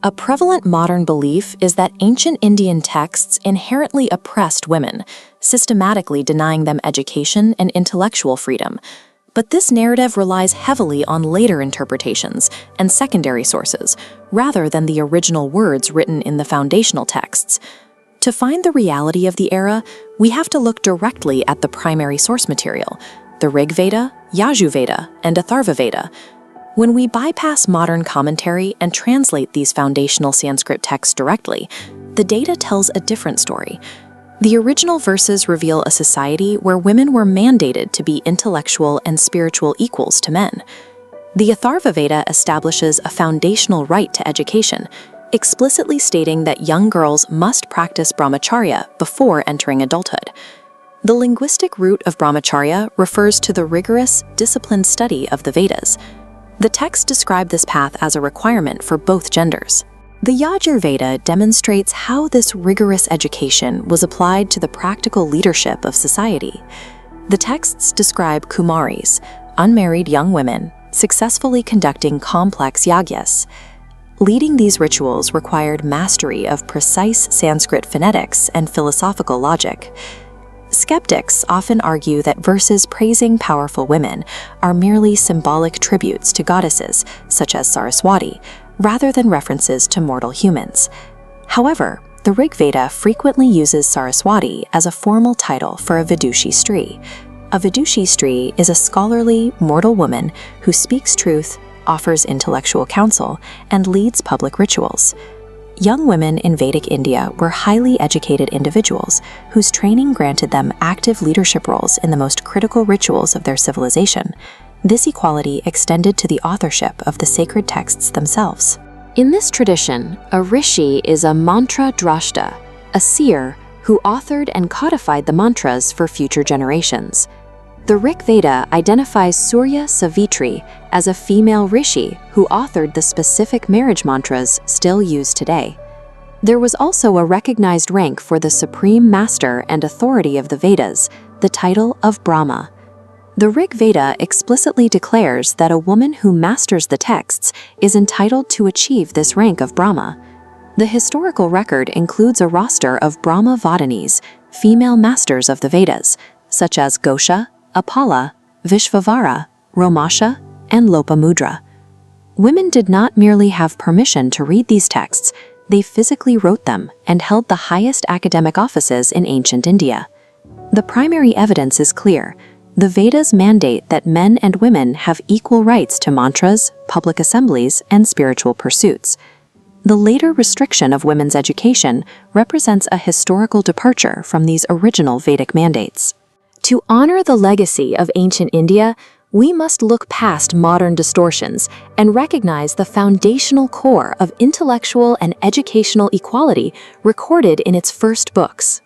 A prevalent modern belief is that ancient Indian texts inherently oppressed women, systematically denying them education and intellectual freedom. But this narrative relies heavily on later interpretations and secondary sources, rather than the original words written in the foundational texts. To find the reality of the era, we have to look directly at the primary source material, the Rig Veda, Yajur Veda, and Atharva Veda. When we bypass modern commentary and translate these foundational Sanskrit texts directly, the data tells a different story. The original verses reveal a society where women were mandated to be intellectual and spiritual equals to men. The Atharva Veda establishes a foundational right to education, explicitly stating that young girls must practice brahmacharya before entering adulthood. The linguistic root of brahmacharya refers to the rigorous, disciplined study of the Vedas. The texts describe this path as a requirement for both genders. The Yajur Veda demonstrates how this rigorous education was applied to the practical leadership of society. The texts describe Kumaris, unmarried young women, successfully conducting complex yagyas. Leading these rituals required mastery of precise Sanskrit phonetics and philosophical logic. Skeptics often argue that verses praising powerful women are merely symbolic tributes to goddesses, such as Saraswati, rather than references to mortal humans. However, the Rig Veda frequently uses Saraswati as a formal title for a Vidushi Stree. A Vidushi Stree is a scholarly, mortal woman who speaks truth, offers intellectual counsel, and leads public rituals. Young women in Vedic India were highly educated individuals whose training granted them active leadership roles in the most critical rituals of their civilization. This equality extended to the authorship of the sacred texts themselves. In this tradition, a rishi is a mantra drashta, a seer who authored and codified the mantras for future generations. The Rig Veda identifies Surya Savitri as a female rishi who authored the specific marriage mantras still used today. There was also a recognized rank for the supreme master and authority of the Vedas, the title of Brahma. The Rig Veda explicitly declares that a woman who masters the texts is entitled to achieve this rank of Brahma. The historical record includes a roster of Brahma Vadanis, female masters of the Vedas, such as Gosha, Apala, Vishvavara, Romasha, and Lopamudra. Women did not merely have permission to read these texts, they physically wrote them and held the highest academic offices in ancient India. The primary evidence is clear. The Vedas mandate that men and women have equal rights to mantras, public assemblies, and spiritual pursuits. The later restriction of women's education represents a historical departure from these original Vedic mandates. To honor the legacy of ancient India, we must look past modern distortions and recognize the foundational core of intellectual and educational equality recorded in its first books.